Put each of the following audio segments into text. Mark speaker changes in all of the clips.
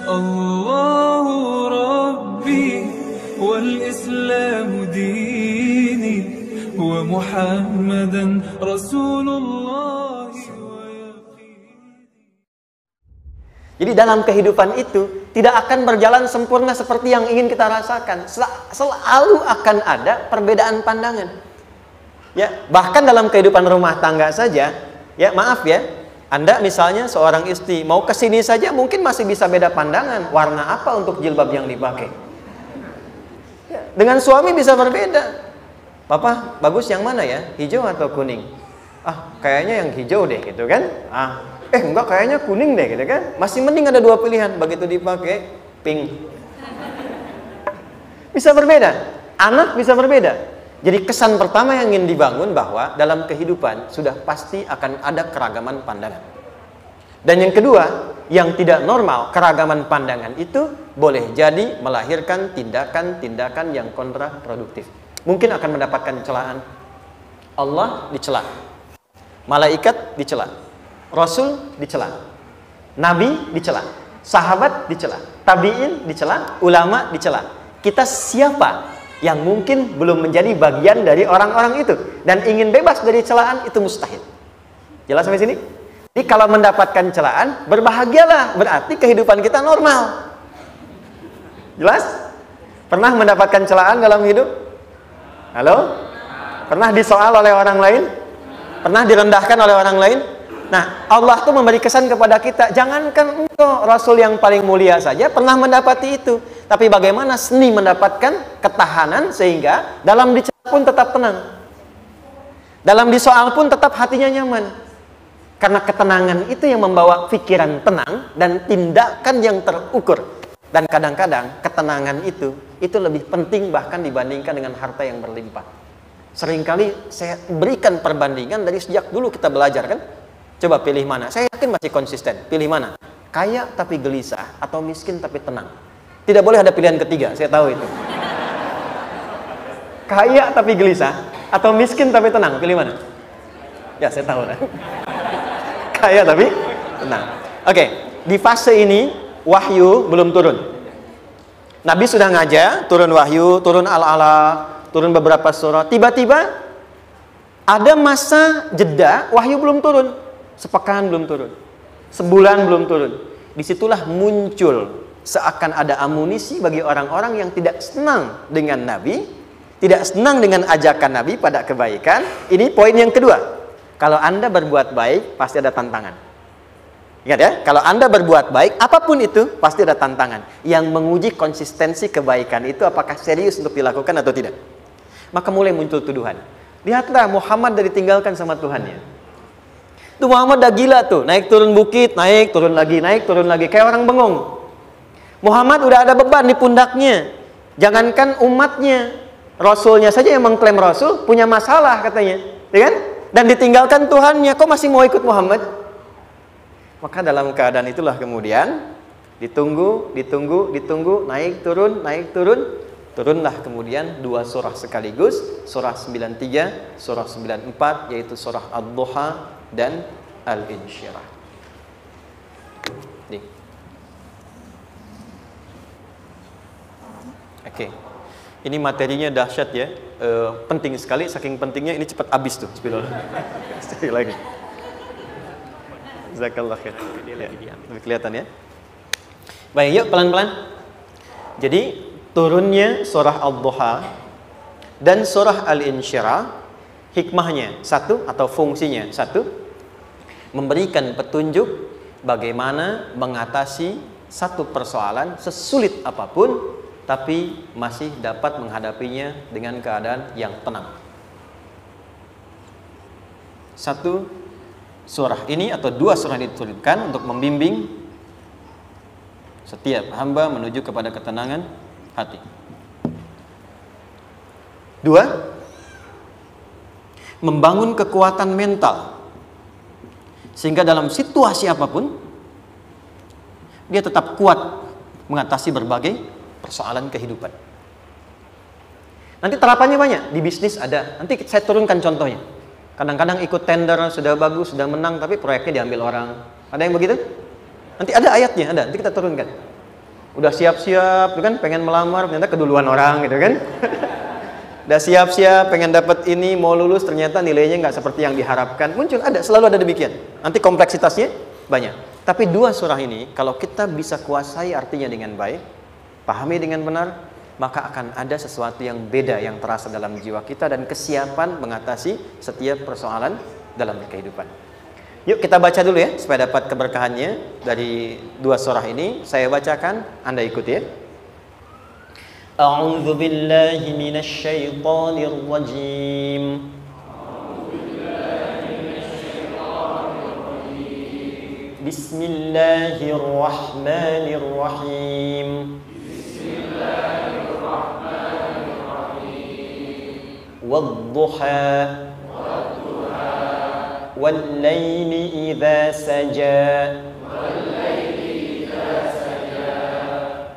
Speaker 1: الله ربي والإسلام ديني ومحمدا رسول الله.
Speaker 2: Jadi dalam kehidupan itu tidak akan berjalan sempurna seperti yang ingin kita rasakan. Selalu akan ada perbedaan pandangan. Ya, bahkan dalam kehidupan rumah tangga saja, ya maaf ya, Anda misalnya seorang istri mau ke sini saja mungkin masih bisa beda pandangan. Warna apa untuk jilbab yang dipakai? Ya, dengan suami bisa berbeda. Papa, bagus yang mana ya? Hijau atau kuning? Ah, kayaknya yang hijau deh gitu kan? Enggak, kayaknya kuning deh gitu kan? Masih mending ada dua pilihan. Begitu dipakai, pink. Bisa berbeda. Anak bisa berbeda. Jadi kesan pertama yang ingin dibangun bahwa dalam kehidupan sudah pasti akan ada keragaman pandangan. Dan yang kedua, yang tidak normal, keragaman pandangan itu boleh jadi melahirkan tindakan-tindakan yang kontraproduktif. Mungkin akan mendapatkan celaan. Allah dicela. Malaikat dicela. Rasul dicela, Nabi dicela, sahabat dicela, tabi'in dicela, ulama dicela. Kita siapa yang mungkin belum menjadi bagian dari orang-orang itu dan ingin bebas dari celaan? Itu mustahil. Jelas sampai sini? Jadi kalau mendapatkan celaan, berbahagialah, berarti kehidupan kita normal. Jelas? Pernah mendapatkan celaan dalam hidup? Halo? Pernah disoal oleh orang lain? Pernah direndahkan oleh orang lain? Nah, Allah tuh memberi kesan kepada kita, jangankan engkau Rasul yang paling mulia saja pernah mendapati itu. Tapi bagaimana seni mendapatkan ketahanan sehingga dalam dicela pun tetap tenang. Dalam disoal pun tetap hatinya nyaman. Karena ketenangan itu yang membawa pikiran tenang dan tindakan yang terukur. Dan kadang-kadang ketenangan itu lebih penting bahkan dibandingkan dengan harta yang berlimpah. Seringkali saya berikan perbandingan dari sejak dulu kita belajar kan. Coba pilih mana? Saya yakin masih konsisten. Pilih mana? Kaya tapi gelisah atau miskin tapi tenang? Tidak boleh ada pilihan ketiga, saya tahu itu. Kaya tapi gelisah atau miskin tapi tenang? Pilih mana? Ya, saya tahu. Kaya tapi tenang. Oke, di fase ini wahyu belum turun. Nabi sudah ngajar, turun wahyu, turun al-ala, turun beberapa surah. Tiba-tiba ada masa jeda, wahyu belum turun. Sepekan belum turun, sebulan belum turun. Disitulah muncul seakan ada amunisi bagi orang-orang yang tidak senang dengan Nabi, tidak senang dengan ajakan Nabi pada kebaikan. Ini poin yang kedua. Kalau Anda berbuat baik, pasti ada tantangan. Ingat ya, kalau Anda berbuat baik, apapun itu, pasti ada tantangan. Yang menguji konsistensi kebaikan itu apakah serius untuk dilakukan atau tidak. Maka mulai muncul tuduhan. Lihatlah Muhammad dari tinggalkan sama Tuhannya. Itu Muhammad dah gila tuh, naik turun bukit, naik turun lagi, kayak orang bengong. Muhammad udah ada beban di pundaknya. Jangankan umatnya, Rasulnya saja yang mengklaim Rasul punya masalah katanya, ya kan? Dan ditinggalkan Tuhannya, kok masih mau ikut Muhammad? Maka dalam keadaan itulah kemudian ditunggu, naik turun, turunlah kemudian dua surah sekaligus, surah 93, surah 94, yaitu surah Ad-Duha dan Al-Insyirah. Nih. Oke. Ini materinya dahsyat ya. Penting sekali, saking pentingnya ini cepat habis tuh. Sekali lagi. Jazakallah khair. Lebih kelihatan ya. Baik, yuk pelan-pelan. Jadi turunnya surah Ad-Duha dan surah Al-Insyirah, hikmahnya satu atau fungsinya satu, memberikan petunjuk bagaimana mengatasi satu persoalan sesulit apapun tapi masih dapat menghadapinya dengan keadaan yang tenang. Satu surah ini atau dua surah ini diturunkan untuk membimbing setiap hamba menuju kepada ketenangan hati. Dua, membangun kekuatan mental sehingga dalam situasi apapun dia tetap kuat mengatasi berbagai persoalan kehidupan. Nanti terapannya banyak, di bisnis ada. Nanti saya turunkan contohnya. Kadang-kadang ikut tender sudah bagus, sudah menang, tapi proyeknya diambil orang. Ada yang begitu? Nanti ada ayatnya, ada. Nanti kita turunkan. Udah siap-siap, kan pengen melamar, ternyata keduluan orang gitu kan. Udah siap-siap, pengen dapat ini, mau lulus, ternyata nilainya nggak seperti yang diharapkan. Muncul, selalu ada demikian. Nanti kompleksitasnya banyak. Tapi dua surah ini, kalau kita bisa kuasai artinya dengan baik, pahami dengan benar, maka akan ada sesuatu yang beda yang terasa dalam jiwa kita dan kesiapan mengatasi setiap persoalan dalam kehidupan. Yuk kita baca dulu ya, supaya dapat keberkahannya dari dua surah ini. Saya bacakan, Anda ikuti ya. A'udzu billahi minasy syaithanir rajim. Bismillahirrahmanirrahim. Wadduha wal-laili idza saja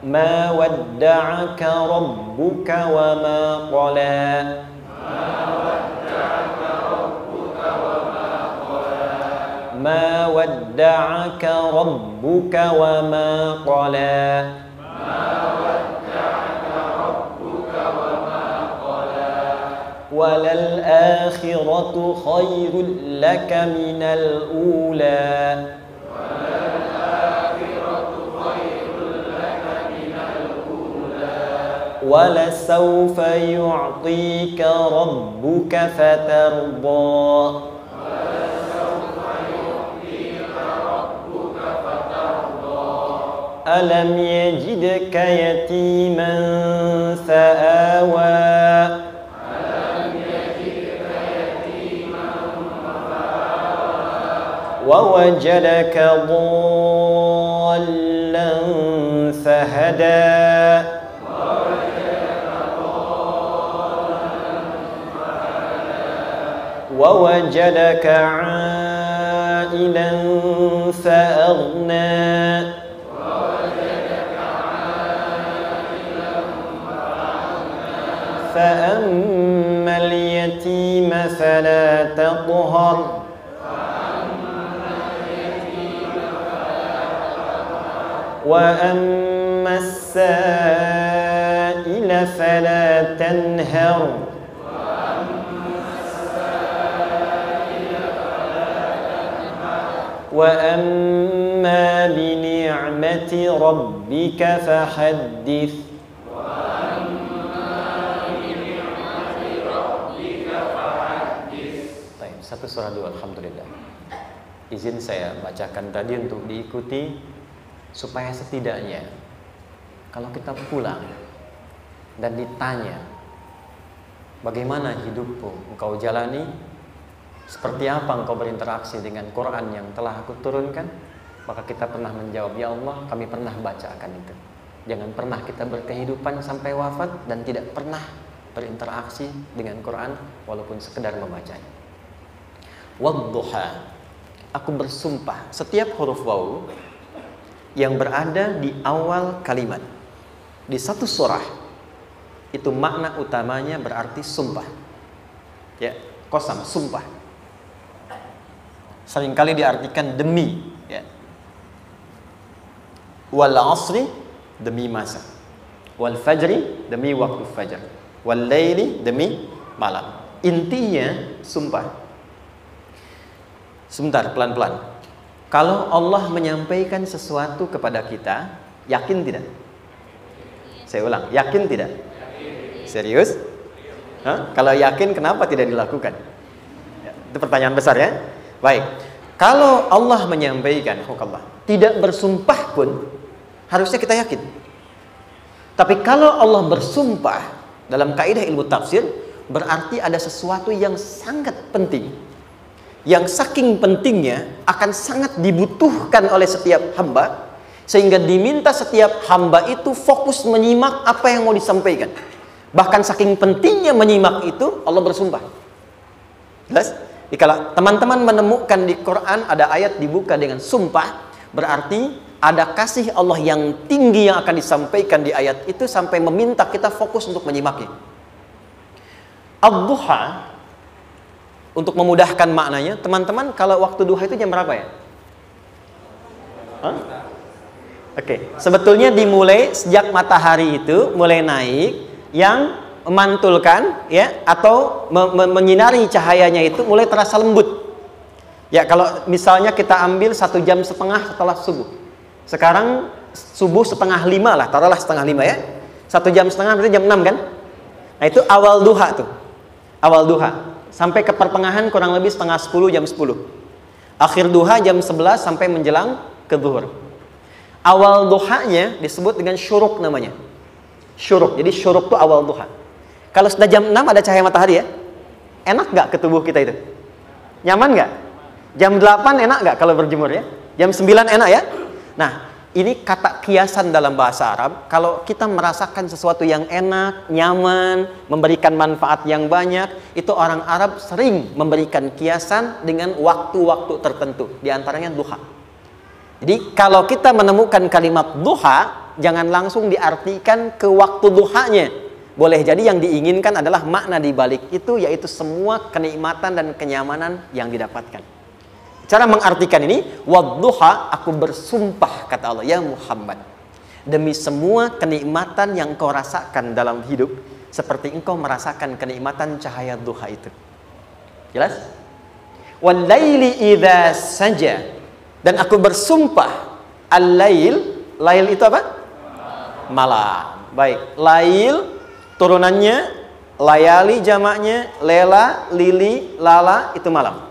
Speaker 2: ma wadda'aka rabbuka wa ma qala ma wadda'aka rabbuka wa ma qala walal akhiratu khairul laka minal ula wala sawfa yu'tika rabbuka fatarda alam yajidka yatiman fa'awa ووجدك ضالا فهدى ووجدك عائلا فأغنى فأما اليتيم فلا تقهر وأما السائل فلا تنهر وأما بنعمة ربك فحدث. Satu surah dua, alhamdulillah. Izin saya bacakan tadi untuk diikuti, supaya setidaknya kalau kita pulang dan ditanya bagaimana hidupmu engkau jalani, seperti apa engkau berinteraksi dengan Quran yang telah aku turunkan, maka kita pernah menjawab, ya Allah kami pernah baca akan itu. Jangan pernah kita berkehidupan sampai wafat dan tidak pernah berinteraksi dengan Quran walaupun sekedar membacanya. Wadduha, aku bersumpah, setiap huruf waw yang berada di awal kalimat di satu surah itu makna utamanya berarti sumpah. Ya, qasam, sumpah. Seringkali diartikan demi, ya. Wal asri, demi masa. Wal fajri, demi waktu fajar. Wal laili, demi malam. Intinya sumpah. Sebentar, pelan-pelan. Kalau Allah menyampaikan sesuatu kepada kita, yakin tidak? Saya ulang, yakin tidak? Serius? Hah? Kalau yakin, kenapa tidak dilakukan? Ya, itu pertanyaan besar ya. Baik, kalau Allah menyampaikan, tidak bersumpah pun, harusnya kita yakin. Tapi kalau Allah bersumpah, dalam kaidah ilmu tafsir, berarti ada sesuatu yang sangat penting, yang saking pentingnya akan sangat dibutuhkan oleh setiap hamba, sehingga diminta setiap hamba itu fokus menyimak apa yang mau disampaikan. Bahkan saking pentingnya menyimak itu, Allah bersumpah. Jelas? Jadi kalau teman-teman menemukan di Quran ada ayat dibuka dengan sumpah, berarti ada kasih Allah yang tinggi yang akan disampaikan di ayat itu sampai meminta kita fokus untuk menyimaknya. Ad-duha, untuk memudahkan maknanya, teman-teman kalau waktu duha itu jam berapa ya? Hah? Oke, sebetulnya dimulai sejak matahari itu mulai naik, yang memantulkan ya atau menyinari cahayanya itu mulai terasa lembut. Ya, kalau misalnya kita ambil 1,5 jam setelah subuh. Sekarang subuh 4:30 lah, taruhlah 4:30 ya. 1,5 jam berarti jam 6 kan? Nah, itu awal duha tuh. Awal duha. Sampai ke pertengahan kurang lebih 9:30, jam 10. Akhir duha jam 11 sampai menjelang ke zuhur. Awal duhanya disebut dengan syuruk namanya. Syuruk. Jadi syuruk itu awal duha. Kalau sudah jam 6 ada cahaya matahari ya. Enak nggak ke tubuh kita itu? Nyaman nggak? Jam 8 enak nggak kalau berjemur ya? Jam 9 enak ya? Nah, ini kata kiasan dalam bahasa Arab. Kalau kita merasakan sesuatu yang enak, nyaman, memberikan manfaat yang banyak, itu orang Arab sering memberikan kiasan dengan waktu-waktu tertentu. Di antaranya duha. Jadi kalau kita menemukan kalimat duha, jangan langsung diartikan ke waktu duhanya. Boleh jadi yang diinginkan adalah makna di balik itu, yaitu semua kenikmatan dan kenyamanan yang didapatkan. Cara mengartikan ini, wadduha, aku bersumpah, kata Allah, ya Muhammad, demi semua kenikmatan yang kau rasakan dalam hidup, seperti engkau merasakan kenikmatan cahaya duha itu. Jelas? Wal laili idza saja. Dan aku bersumpah, al-lail, lail itu apa? Malam. Baik, lail turunannya, layali jamaknya, lela, lili, lala, itu malam.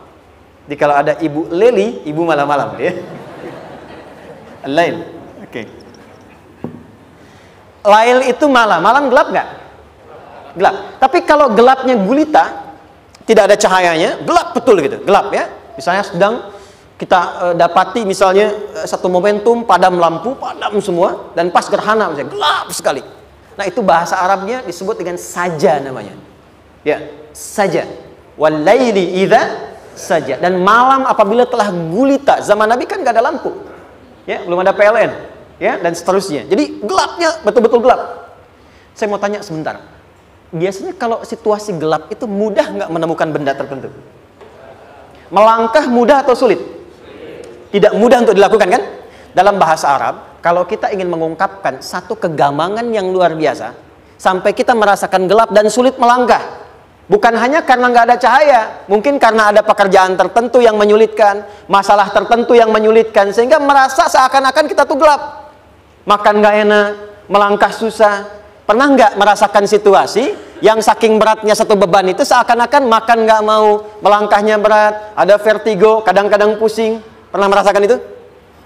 Speaker 2: Jadi kalau ada ibu leli, ibu malam-malam ya. Al-lail. Oke. Lail itu malam. Malam gelap nggak? Gelap. Tapi kalau gelapnya gulita, tidak ada cahayanya, gelap betul gitu, gelap ya. Misalnya sedang kita dapati misalnya satu momentum padam lampu, padam semua, dan pas gerhana misalnya gelap sekali. Nah, itu bahasa Arabnya disebut dengan saja namanya. Ya, saja. Wal laili idza saja. Dan malam apabila telah gulita. Zaman Nabi kan gak ada lampu. Ya, belum ada PLN, ya, dan seterusnya. Jadi gelapnya betul-betul gelap. Saya mau tanya sebentar. Biasanya kalau situasi gelap itu mudah nggak menemukan benda tertentu? Melangkah mudah atau sulit? Tidak mudah untuk dilakukan kan? Dalam bahasa Arab, kalau kita ingin mengungkapkan satu kegamangan yang luar biasa, sampai kita merasakan gelap dan sulit melangkah. Bukan hanya karena nggak ada cahaya, mungkin karena ada pekerjaan tertentu yang menyulitkan, masalah tertentu yang menyulitkan, sehingga merasa seakan-akan kita tuh gelap. Makan nggak enak, melangkah susah. Pernah nggak merasakan situasi yang saking beratnya satu beban itu seakan-akan makan nggak mau, melangkahnya berat, ada vertigo, kadang-kadang pusing. Pernah merasakan itu?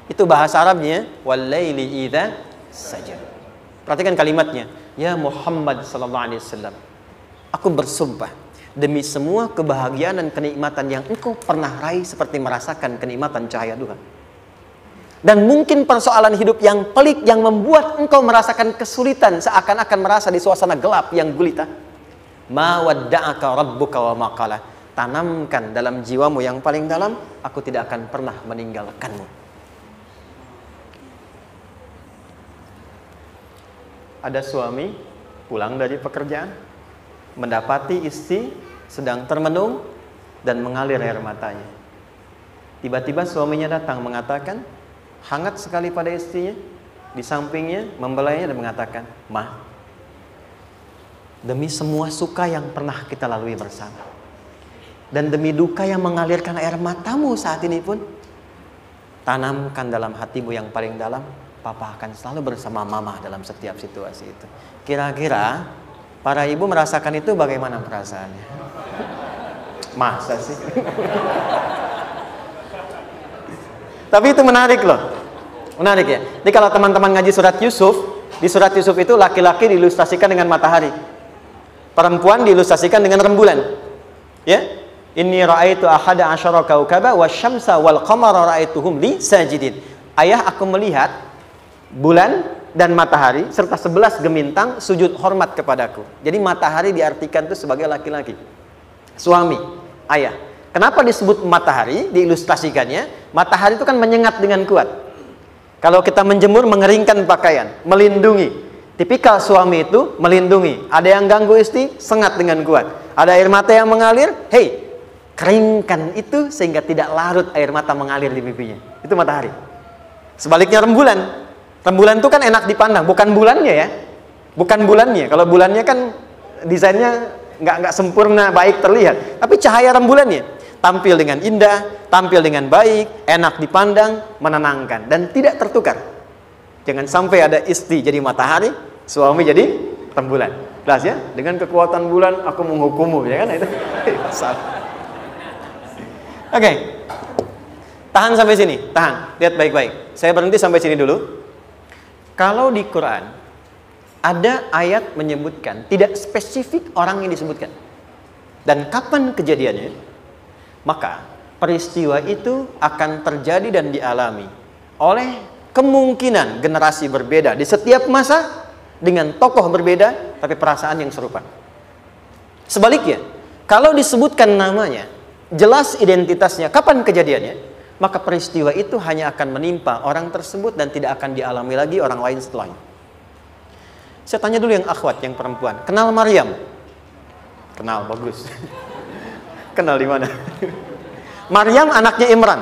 Speaker 2: Itu bahasa Arabnya walaili idza saja. Perhatikan kalimatnya, ya Muhammad sallallahu alaihi wasallam, aku bersumpah demi semua kebahagiaan dan kenikmatan yang engkau pernah raih seperti merasakan kenikmatan cahaya duha. Dan mungkin persoalan hidup yang pelik yang membuat engkau merasakan kesulitan seakan-akan merasa di suasana gelap yang gulita. Ma wadda'aka rabbuka wa ma qala. Tanamkan dalam jiwamu yang paling dalam, aku tidak akan pernah meninggalkanmu. Ada suami pulang dari pekerjaan, mendapati istri sedang termenung dan mengalir air matanya. Tiba-tiba suaminya datang mengatakan, hangat sekali pada istrinya, di sampingnya, membelainya dan mengatakan, "Ma, demi semua suka yang pernah kita lalui bersama, dan demi duka yang mengalirkan air matamu saat ini pun, tanamkan dalam hatimu yang paling dalam, Papa akan selalu bersama Mama dalam setiap situasi itu." Kira-kira para ibu merasakan itu bagaimana perasaannya? Masa sih? Tapi itu menarik loh. Menarik ya. Jadi kalau teman-teman ngaji surat Yusuf, di surat Yusuf itu laki-laki diilustrasikan dengan matahari, perempuan diilustrasikan dengan rembulan. Ya. Inni ra'aitu ahada asyara kaukaba wasyamsa wal qamara ra'aituhum li sajidin. Ayah, aku melihat bulan dan matahari serta 11 gemintang sujud hormat kepadaku. Jadi matahari diartikan itu sebagai laki-laki, suami, ayah. Kenapa disebut matahari? Diilustrasikannya, matahari itu kan menyengat dengan kuat. Kalau kita menjemur, mengeringkan pakaian, melindungi. Tipikal suami itu melindungi. Ada yang ganggu istri, sengat dengan kuat. Ada air mata yang mengalir, hey, keringkan itu sehingga tidak larut air mata mengalir di pipinya. Itu matahari. Sebaliknya rembulan. Rembulan itu kan enak dipandang, bukan bulannya ya. Bukan bulannya. Kalau bulannya kan desainnya nggak sempurna, baik terlihat. Tapi cahaya rembulannya tampil dengan indah, tampil dengan baik, enak dipandang, menenangkan dan tidak tertukar. Jangan sampai ada istri jadi matahari, suami jadi rembulan. Jelas ya? Dengan kekuatan bulan aku menghukummu, ya kan? Itu salah. Oke. Tahan sampai sini, tahan. Lihat baik-baik. Saya berhenti sampai sini dulu. Kalau di Quran ada ayat menyebutkan, tidak spesifik orang yang disebutkan dan kapan kejadiannya, maka peristiwa itu akan terjadi dan dialami oleh kemungkinan generasi berbeda di setiap masa dengan tokoh berbeda tapi perasaan yang serupa. Sebaliknya, kalau disebutkan namanya, jelas identitasnya, kapan kejadiannya, maka peristiwa itu hanya akan menimpa orang tersebut dan tidak akan dialami lagi orang lain setelahnya. Saya tanya dulu yang akhwat, yang perempuan, kenal Maryam? Kenal, bagus. Kenal di mana? Maryam anaknya Imran,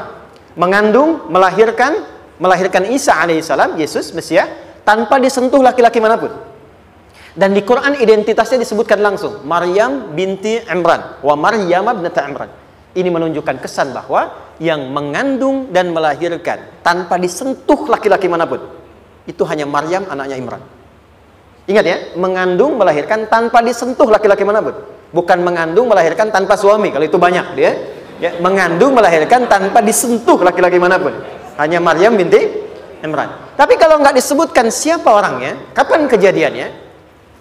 Speaker 2: mengandung, melahirkan Isa alaihissalam, Yesus Mesias, tanpa disentuh laki-laki manapun. Dan di Quran identitasnya disebutkan langsung, Maryam binti Imran, wa Maryam ibnata Imran. Ini menunjukkan kesan bahwa yang mengandung dan melahirkan tanpa disentuh laki-laki manapun, itu hanya Maryam anaknya Imran. Ingat ya, mengandung, melahirkan tanpa disentuh laki-laki manapun. Bukan mengandung, melahirkan tanpa suami, kalau itu banyak dia. Ya, mengandung, melahirkan tanpa disentuh laki-laki manapun. Hanya Maryam binti Imran. Tapi kalau nggak disebutkan siapa orangnya, kapan kejadiannya,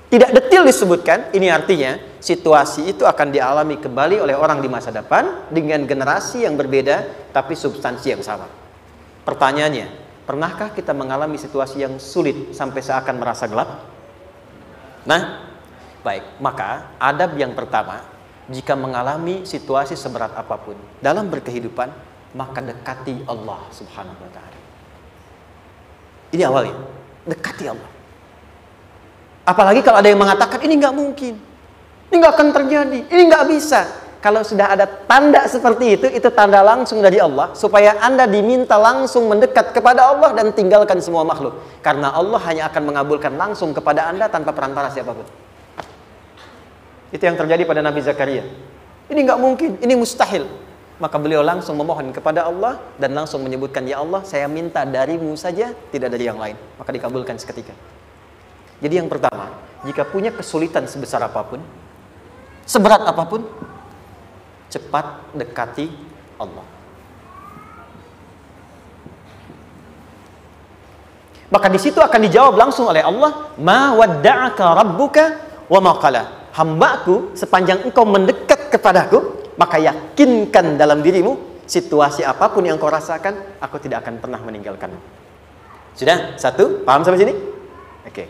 Speaker 2: tidak detail disebutkan, ini artinya situasi itu akan dialami kembali oleh orang di masa depan dengan generasi yang berbeda, tapi substansi yang sama. Pertanyaannya, pernahkah kita mengalami situasi yang sulit sampai seakan merasa gelap? Nah, baik, maka adab yang pertama, jika mengalami situasi seberat apapun dalam berkehidupan, maka dekati Allah Subhanahu wa Ta'ala. Ini awalnya, dekati Allah. Apalagi kalau ada yang mengatakan ini nggak mungkin, ini nggak akan terjadi, ini nggak bisa. Kalau sudah ada tanda seperti itu tanda langsung dari Allah supaya Anda diminta langsung mendekat kepada Allah dan tinggalkan semua makhluk. Karena Allah hanya akan mengabulkan langsung kepada Anda tanpa perantara siapapun. Itu yang terjadi pada Nabi Zakaria. Ini nggak mungkin, ini mustahil. Maka beliau langsung memohon kepada Allah dan langsung menyebutkan, ya Allah, saya minta darimu saja, tidak dari yang lain. Maka dikabulkan seketika. Jadi yang pertama, jika punya kesulitan sebesar apapun, seberat apapun, cepat dekati Allah. Maka di situ akan dijawab langsung oleh Allah, ma wadda'aka rabbuka wa ma qala. Hambaku, sepanjang engkau mendekat kepadaku, maka yakinkan dalam dirimu, situasi apapun yang kau rasakan, aku tidak akan pernah meninggalkanmu. Sudah? Satu? Paham sampai sini? Oke.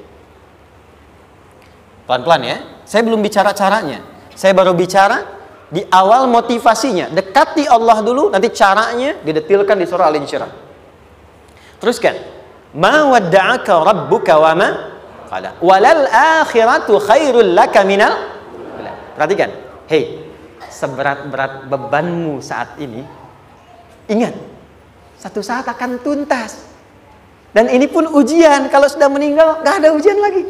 Speaker 2: Pelan-pelan ya. Saya belum bicara caranya. Saya baru bicara di awal motivasinya. Dekati Allah dulu, nanti caranya didetilkan di surah Al-Insyirah. Teruskan. Ma wadda'aka rabbuka wa ma qala. Walal akhiratu khairul laka minal. Perhatikan. Hei, seberat-berat bebanmu saat ini, ingat, satu saat akan tuntas. Dan ini pun ujian. Kalau sudah meninggal, gak ada ujian lagi.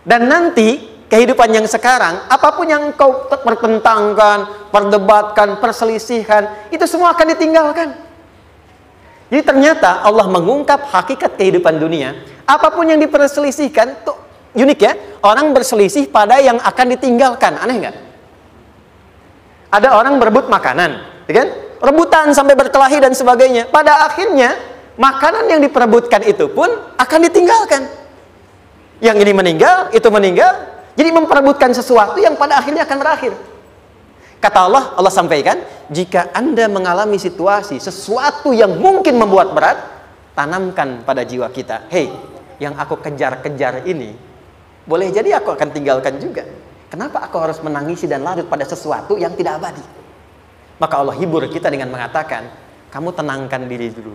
Speaker 2: Dan nanti kehidupan yang sekarang, apapun yang kau pertentangkan, perdebatkan, perselisihkan, itu semua akan ditinggalkan. Jadi ternyata Allah mengungkap hakikat kehidupan dunia. Apapun yang diperselisihkan, tuh unik ya. Orang berselisih pada yang akan ditinggalkan. Aneh nggak? Ada orang berebut makanan, ya kan? Rebutan sampai berkelahi dan sebagainya. Pada akhirnya, makanan yang diperebutkan itu pun akan ditinggalkan. Yang ini meninggal, itu meninggal. Jadi memperebutkan sesuatu yang pada akhirnya akan berakhir. Kata Allah, Allah sampaikan, jika Anda mengalami situasi, sesuatu yang mungkin membuat berat, tanamkan pada jiwa kita, hei, yang aku kejar-kejar ini, boleh jadi aku akan tinggalkan juga. Kenapa aku harus menangisi dan larut pada sesuatu yang tidak abadi? Maka Allah hibur kita dengan mengatakan, kamu tenangkan diri dulu.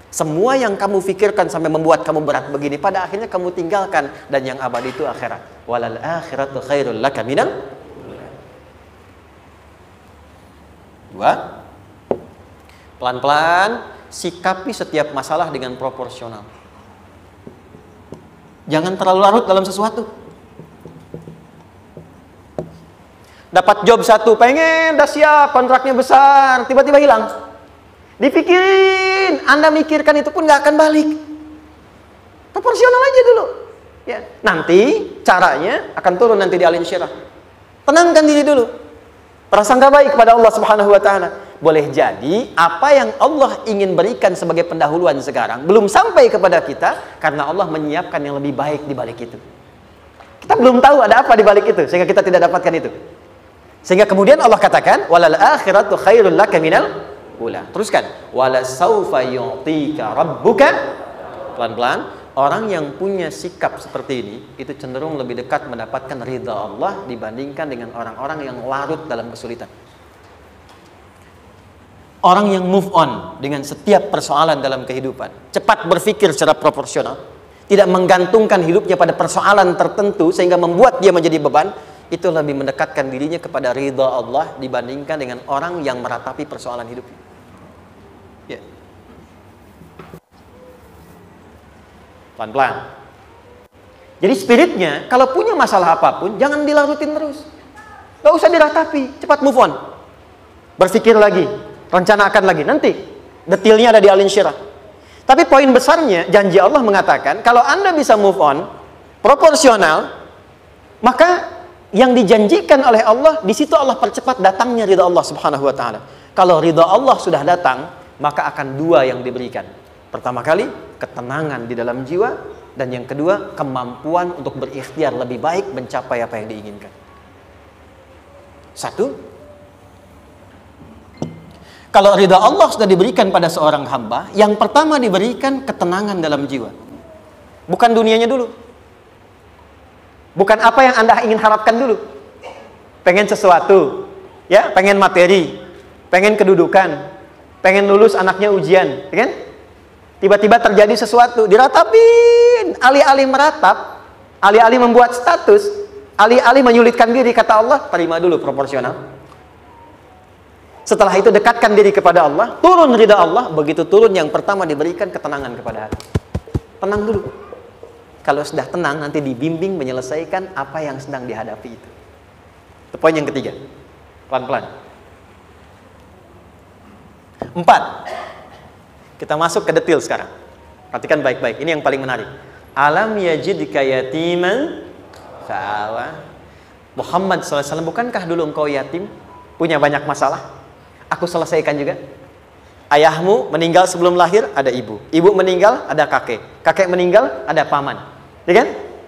Speaker 2: Semua yang kamu pikirkan sampai membuat kamu berat begini, pada akhirnya kamu tinggalkan. Dan yang abadi itu akhirat. Walal akhiratu khairul laka minal. Dua, pelan-pelan sikapi setiap masalah dengan proporsional. Jangan terlalu larut dalam sesuatu. Dapat job satu, pengen, dah siap, kontraknya besar, tiba-tiba hilang. Dipikirin, Anda mikirkan itu pun nggak akan balik. Proporsional aja dulu. Ya, nanti caranya akan turun nanti di alim syirah. Tenangkan diri dulu. Prasangka baik kepada Allah Subhanahu wa taala. Boleh jadi apa yang Allah ingin berikan sebagai pendahuluan sekarang belum sampai kepada kita karena Allah menyiapkan yang lebih baik di balik itu. Kita belum tahu ada apa di balik itu sehingga kita tidak dapatkan itu. Sehingga kemudian Allah katakan walal akhiratu khairul laka minal ula. Teruskan wala saufa yu'tika rabbuka. Pelan-pelan, orang yang punya sikap seperti ini itu cenderung lebih dekat mendapatkan ridha Allah dibandingkan dengan orang-orang yang larut dalam kesulitan. Orang yang move on dengan setiap persoalan dalam kehidupan, cepat berpikir secara proporsional, tidak menggantungkan hidupnya pada persoalan tertentu sehingga membuat dia menjadi beban, itu lebih mendekatkan dirinya kepada ridha Allah dibandingkan dengan orang yang meratapi persoalan hidupnya. Ya. Pelan-pelan. Jadi spiritnya, kalau punya masalah apapun, jangan dilarutin terus. Gak usah diratapi, cepat move on. Berpikir lagi, rencanakan lagi. Nanti, detailnya ada di Al Insyirah. Tapi poin besarnya, janji Allah mengatakan, kalau Anda bisa move on, proporsional, maka yang dijanjikan oleh Allah, di situ Allah percepat datangnya ridha Allah Subhanahu wa taala. Kalau ridha Allah sudah datang, maka akan dua yang diberikan. Pertama kali, ketenangan di dalam jiwa, dan yang kedua, kemampuan untuk berikhtiar lebih baik mencapai apa yang diinginkan. Satu, kalau ridha Allah sudah diberikan pada seorang hamba, yang pertama diberikan ketenangan dalam jiwa. Bukan dunianya dulu. Bukan apa yang Anda ingin harapkan dulu. Pengen sesuatu, ya, pengen materi, pengen kedudukan, pengen lulus anaknya ujian, ya kan? Tiba-tiba terjadi sesuatu, diratapin, alih-alih meratap, alih-alih membuat status, alih-alih menyulitkan diri, kata Allah, terima dulu proporsional. Setelah itu dekatkan diri kepada Allah, turun ridha Allah, begitu turun yang pertama diberikan ketenangan kepada hati. Tenang dulu. Kalau sudah tenang, nanti dibimbing menyelesaikan apa yang sedang dihadapi itu. Itu poin yang ketiga. Pelan-pelan. 4. Kita masuk ke detail sekarang. Perhatikan baik-baik. Ini yang paling menarik. Alam yajidka yatiman fa'awa. Muhammad SAW, bukankah dulu engkau yatim? Punya banyak masalah? Aku selesaikan juga. Ayahmu meninggal sebelum lahir, ada ibu. Ibu meninggal, ada kakek. Kakek meninggal, ada paman. Ya kan?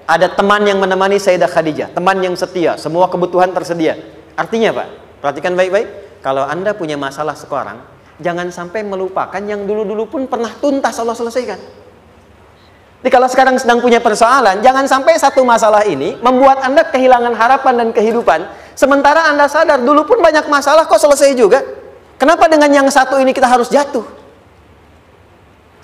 Speaker 2: Ada teman yang menemani Sayyidah Khadijah, teman yang setia, semua kebutuhan tersedia. Artinya Pak, perhatikan baik-baik. Kalau Anda punya masalah sekarang, jangan sampai melupakan yang dulu-dulu pun pernah tuntas Allah selesaikan. Jadi kalau sekarang sedang punya persoalan, jangan sampai satu masalah ini membuat Anda kehilangan harapan dan kehidupan. Sementara Anda sadar, dulu pun banyak masalah kok selesai juga. Kenapa dengan yang satu ini kita harus jatuh?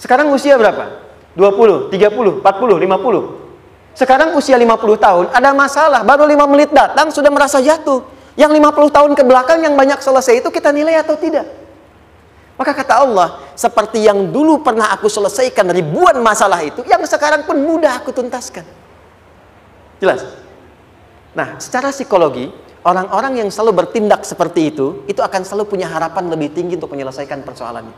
Speaker 2: Sekarang usia berapa? 20, 30, 40, 50. Sekarang usia 50 tahun, ada masalah, baru 5 menit datang, sudah merasa jatuh. Yang 50 tahun ke belakang yang banyak selesai itu kita nilai atau tidak? Maka kata Allah, seperti yang dulu pernah aku selesaikan ribuan masalah itu, yang sekarang pun mudah aku tuntaskan. Jelas? Nah, secara psikologi, orang-orang yang selalu bertindak seperti itu akan selalu punya harapan lebih tinggi untuk menyelesaikan persoalannya.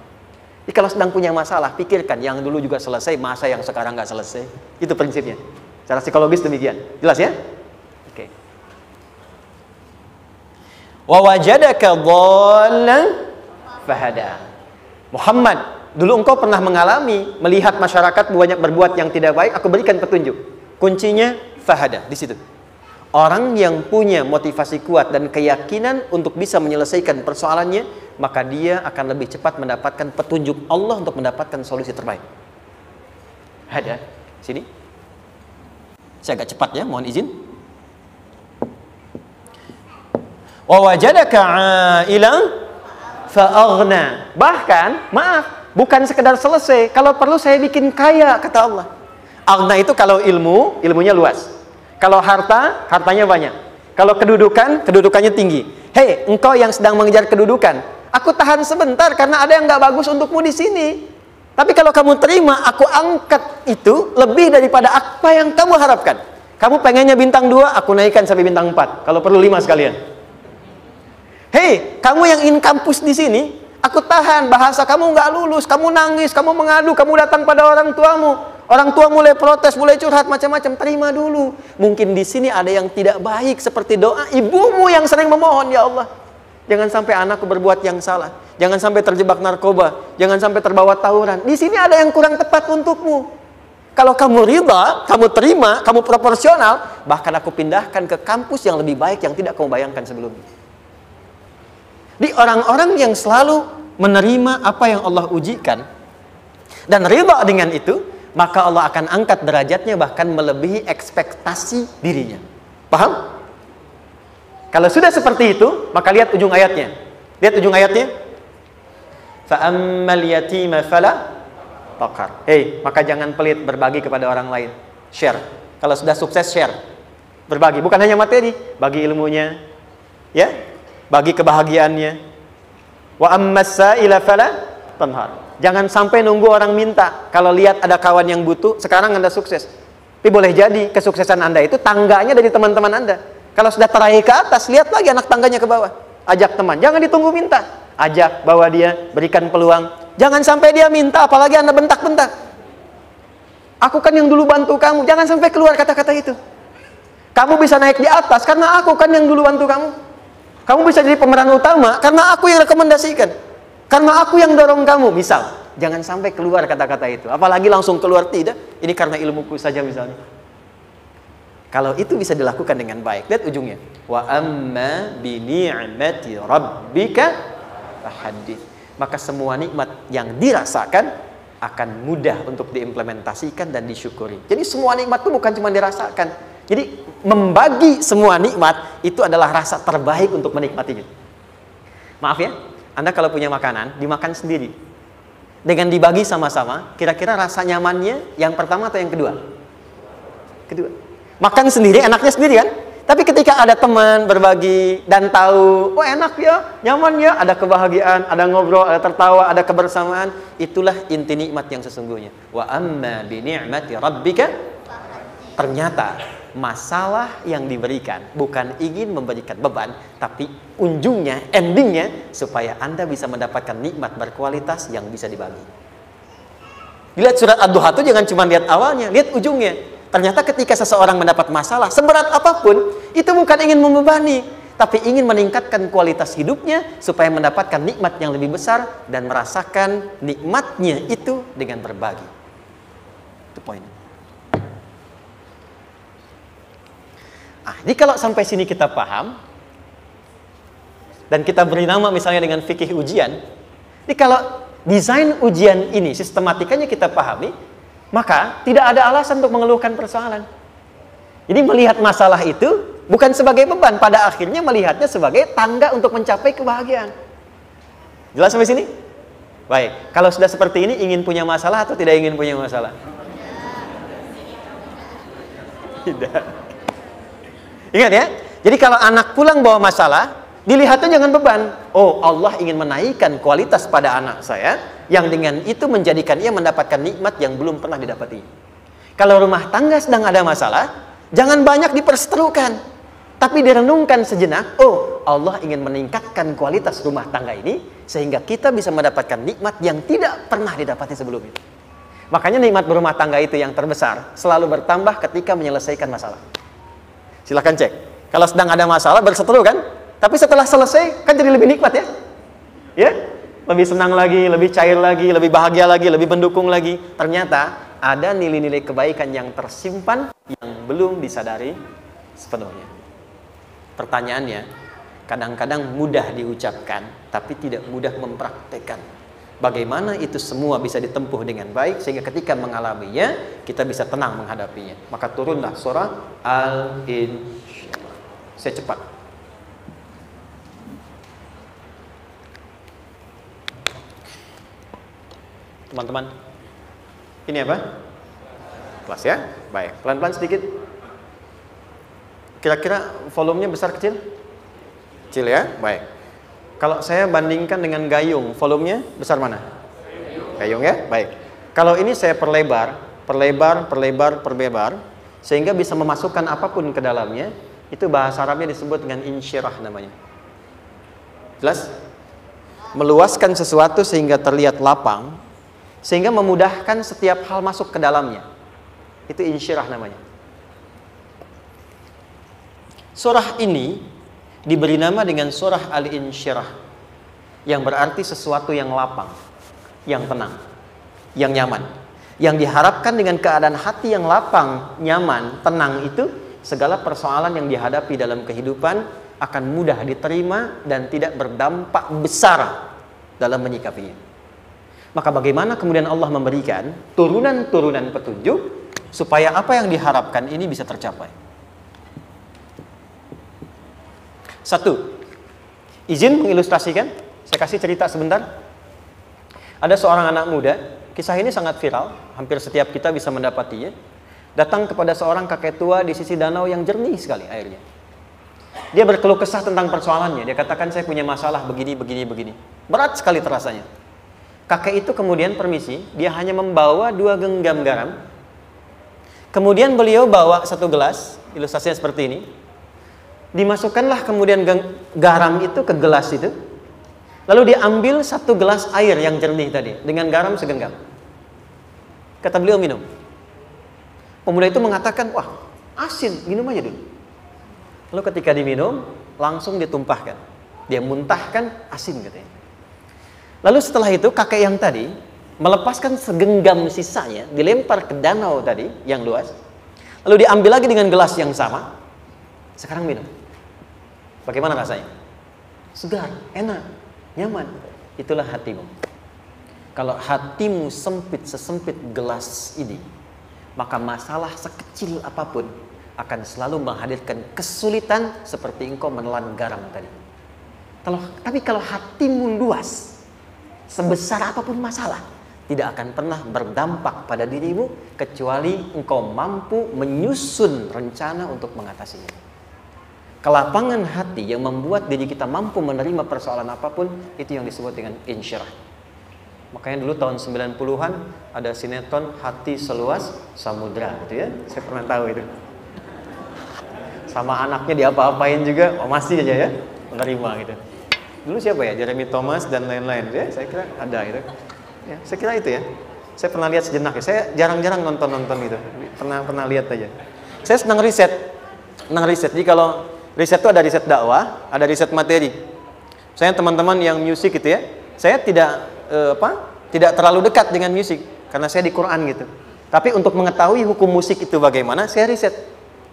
Speaker 2: Jadi kalau sedang punya masalah, pikirkan yang dulu juga selesai, masa yang sekarang nggak selesai. Itu prinsipnya. Secara psikologis demikian. Jelas ya? Oke. Wa wajadaka dhallan fahada. Muhammad, dulu engkau pernah mengalami melihat masyarakat banyak berbuat yang tidak baik, aku berikan petunjuk. Kuncinya fahada di situ. Orang yang punya motivasi kuat dan keyakinan untuk bisa menyelesaikan persoalannya, maka dia akan lebih cepat mendapatkan petunjuk Allah untuk mendapatkan solusi terbaik. Ada sini. Saya agak cepat ya, mohon izin. Wa wajadaka 'ailan fa'aghna. Bahkan, maaf, bukan sekedar selesai, kalau perlu saya bikin kaya, kata Allah. Aghna itu kalau ilmunya luas. Kalau harta, hartanya banyak. Kalau kedudukan, kedudukannya tinggi. Hei, engkau yang sedang mengejar kedudukan, aku tahan sebentar karena ada yang nggak bagus untukmu di sini. Tapi kalau kamu terima, aku angkat itu lebih daripada apa yang kamu harapkan. Kamu pengennya bintang 2, aku naikkan sampai bintang 4. Kalau perlu 5 sekalian. Hei, kamu yang ingin kampus di sini, aku tahan. Bahasa kamu nggak lulus, kamu nangis, kamu mengadu, kamu datang pada orang tuamu. Orang tua mulai protes, mulai curhat, macam-macam. Terima dulu. Mungkin di sini ada yang tidak baik, seperti doa ibumu yang sering memohon, ya Allah, jangan sampai anakku berbuat yang salah. Jangan sampai terjebak narkoba. Jangan sampai terbawa tawuran. Di sini ada yang kurang tepat untukmu. Kalau kamu ridha, kamu terima, kamu proporsional, bahkan aku pindahkan ke kampus yang lebih baik yang tidak kamu bayangkan sebelumnya. Di orang-orang yang selalu menerima apa yang Allah ujikan dan ridha dengan itu, maka Allah akan angkat derajatnya bahkan melebihi ekspektasi dirinya. Paham? Kalau sudah seperti itu, maka lihat ujung ayatnya. Lihat ujung ayatnya. Fa'ammal yatima fala taqhar. Hei, maka jangan pelit berbagi kepada orang lain. Share. Kalau sudah sukses, share. Berbagi, bukan hanya materi, bagi ilmunya, ya, bagi kebahagiaannya. Wa ammas sa'ila fala tanhar. Jangan sampai nunggu orang minta. Kalau lihat ada kawan yang butuh, sekarang Anda sukses. Tapi boleh jadi kesuksesan Anda itu tangganya dari teman-teman Anda. Kalau sudah teraih ke atas, lihat lagi anak tangganya ke bawah. Ajak teman, jangan ditunggu minta. Ajak, bawa dia, berikan peluang. Jangan sampai dia minta, apalagi Anda bentak-bentak. Aku kan yang dulu bantu kamu. Jangan sampai keluar kata-kata itu. Kamu bisa naik di atas karena aku kan yang dulu bantu kamu. Kamu bisa jadi pemeran utama karena aku yang rekomendasikan. Karena aku yang dorong kamu, misal. Jangan sampai keluar kata-kata itu. Apalagi langsung keluar, tidak. Ini karena ilmuku saja misalnya. Kalau itu bisa dilakukan dengan baik. Lihat ujungnya. Wa amma bi ni'mati rabbika fahaddits. Maka semua nikmat yang dirasakan akan mudah untuk diimplementasikan dan disyukuri. Jadi semua nikmat itu bukan cuma dirasakan. Jadi membagi semua nikmat itu adalah rasa terbaik untuk menikmatinya. Maaf ya, Anda kalau punya makanan, dimakan sendiri. Dengan dibagi sama-sama, kira-kira rasa nyamannya yang pertama atau yang kedua? Kedua. Makan sendiri, enaknya sendiri kan? Tapi ketika ada teman berbagi dan tahu, oh enak ya, nyaman ya, ada kebahagiaan, ada ngobrol, ada tertawa, ada kebersamaan, itulah inti nikmat yang sesungguhnya. Wa amma bi ni'mati rabbika. Ternyata masalah yang diberikan bukan ingin memberikan beban, tapi ujungnya, endingnya, supaya Anda bisa mendapatkan nikmat berkualitas yang bisa dibagi. Lihat surat Ad-Duha itu jangan cuma lihat awalnya, lihat ujungnya. Ternyata ketika seseorang mendapat masalah, seberat apapun, itu bukan ingin membebani, tapi ingin meningkatkan kualitas hidupnya, supaya mendapatkan nikmat yang lebih besar, dan merasakan nikmatnya itu dengan berbagi. Itu poinnya. Jadi kalau sampai sini kita paham, dan kita beri nama misalnya dengan fikih ujian, jadi kalau desain ujian ini sistematikanya kita pahami, maka tidak ada alasan untuk mengeluhkan persoalan. Jadi melihat masalah itu bukan sebagai beban, pada akhirnya melihatnya sebagai tangga untuk mencapai kebahagiaan. Jelas sampai sini? Baik, kalau sudah seperti ini, ingin punya masalah atau tidak ingin punya masalah? Tidak. Ingat ya, jadi kalau anak pulang bawa masalah, dilihatnya jangan beban. Oh, Allah ingin menaikkan kualitas pada anak saya, yang dengan itu menjadikan ia mendapatkan nikmat yang belum pernah didapati. Kalau rumah tangga sedang ada masalah, jangan banyak diperseterukan, tapi direnungkan sejenak. Oh, Allah ingin meningkatkan kualitas rumah tangga ini, sehingga kita bisa mendapatkan nikmat yang tidak pernah didapati sebelumnya. Makanya nikmat berumah tangga itu yang terbesar, selalu bertambah ketika menyelesaikan masalah. Silahkan cek. Kalau sedang ada masalah berseteru kan, tapi setelah selesai kan jadi lebih nikmat ya. Ya, lebih senang lagi, lebih cair lagi, lebih bahagia lagi, lebih mendukung lagi. Ternyata ada nilai-nilai kebaikan yang tersimpan yang belum disadari sepenuhnya. Pertanyaannya, kadang-kadang mudah diucapkan tapi tidak mudah mempraktekkan. Bagaimana itu semua bisa ditempuh dengan baik sehingga ketika mengalaminya kita bisa tenang menghadapinya. Maka turunlah surah Al-Insyirah. Saya cepat. Teman-teman, ini apa? Kelas ya? Baik, pelan-pelan sedikit. Kira-kira volumenya besar kecil? Kecil ya? Baik. Kalau saya bandingkan dengan gayung, volumenya besar mana? Gayung ya? Baik. Kalau ini saya perlebar, sehingga bisa memasukkan apapun ke dalamnya, itu bahasa Arabnya disebut dengan insyirah namanya. Jelas? Meluaskan sesuatu sehingga terlihat lapang, sehingga memudahkan setiap hal masuk ke dalamnya. Itu insyirah namanya. Surah ini diberi nama dengan surah Al-Insyirah, yang berarti sesuatu yang lapang, yang tenang, yang nyaman. Yang diharapkan dengan keadaan hati yang lapang, nyaman, tenang itu, segala persoalan yang dihadapi dalam kehidupan akan mudah diterima dan tidak berdampak besar dalam menyikapinya. Maka bagaimana kemudian Allah memberikan turunan-turunan petunjuk supaya apa yang diharapkan ini bisa tercapai? Satu, izin mengilustrasikan. Saya kasih cerita sebentar. Ada seorang anak muda, kisah ini sangat viral, hampir setiap kita bisa mendapatinya. Datang kepada seorang kakek tua di sisi danau yang jernih sekali airnya. Dia berkeluh kesah tentang persoalannya. Dia katakan, saya punya masalah begini. Berat sekali terasanya. Kakek itu kemudian permisi, dia hanya membawa 2 genggam garam. Kemudian beliau bawa 1 gelas, ilustrasinya seperti ini. Dimasukkanlah kemudian garam itu ke gelas itu. Lalu diambil 1 gelas air yang jernih tadi dengan garam segenggam. Kata beliau, minum. Pemuda itu mengatakan, wah asin, minum aja dulu. Lalu ketika diminum, langsung ditumpahkan. Dia muntahkan, asin katanya. Lalu setelah itu kakek yang tadi melepaskan segenggam sisanya, dilempar ke danau tadi yang luas. Lalu diambil lagi dengan gelas yang sama. Sekarang minum. Bagaimana rasanya? Segar, enak, nyaman. Itulah hatimu. Kalau hatimu sempit sesempit gelas ini, maka masalah sekecil apapun akan selalu menghadirkan kesulitan seperti engkau menelan garam tadi. Tapi kalau hatimu luas, sebesar apapun masalah, tidak akan pernah berdampak pada dirimu kecuali engkau mampu menyusun rencana untuk mengatasinya. Kelapangan hati yang membuat diri kita mampu menerima persoalan apapun, itu yang disebut dengan insyirah. Makanya dulu tahun 90-an ada sinetron Hati Seluas Samudra gitu ya. Saya pernah tahu itu. Sama anaknya diapa-apain juga, masih aja ya menerima gitu. Dulu siapa ya? Jeremy Thomas dan lain-lain ya. Saya kira ada itu. Ya, saya kira itu ya. Saya pernah lihat sejenak ya. Saya jarang-jarang nonton itu. Pernah lihat aja. Saya senang riset. Jadi kalau riset itu ada riset dakwah, ada riset materi. Saya teman-teman yang musik gitu ya. Saya tidak terlalu dekat dengan musik karena saya di Quran gitu. Tapi untuk mengetahui hukum musik itu bagaimana, saya riset.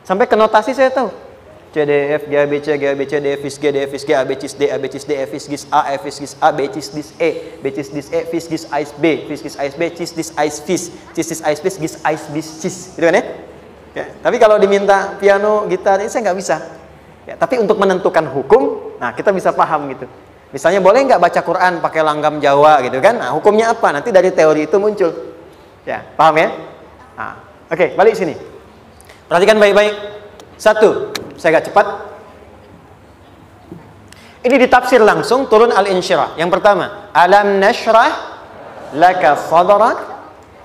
Speaker 2: Sampai ke notasi saya tahu. C, D, F, G, A, B, C, G, A, B, C, D, F, G, D, F, G, A, B, C, D, A, B, C, D, F, G, A, F, G, A, B, C, D, E, B, C, D, E, F, G, A, B, F, G, A, B, C, D, A, F, G, A, B, C, gitu kan ya? Ya, tapi kalau diminta piano, gitar, ini saya nggak bisa. Ya, tapi untuk menentukan hukum, nah kita bisa paham gitu. Misalnya boleh nggak baca Quran pakai langgam Jawa gitu kan? Nah, hukumnya apa? Nanti dari teori itu muncul. Ya, paham ya? Nah, oke, balik sini. Perhatikan baik-baik. 1, saya agak cepat. Ini ditafsir langsung turun Al-Insyirah. Yang pertama, alam nashrah laka sadrak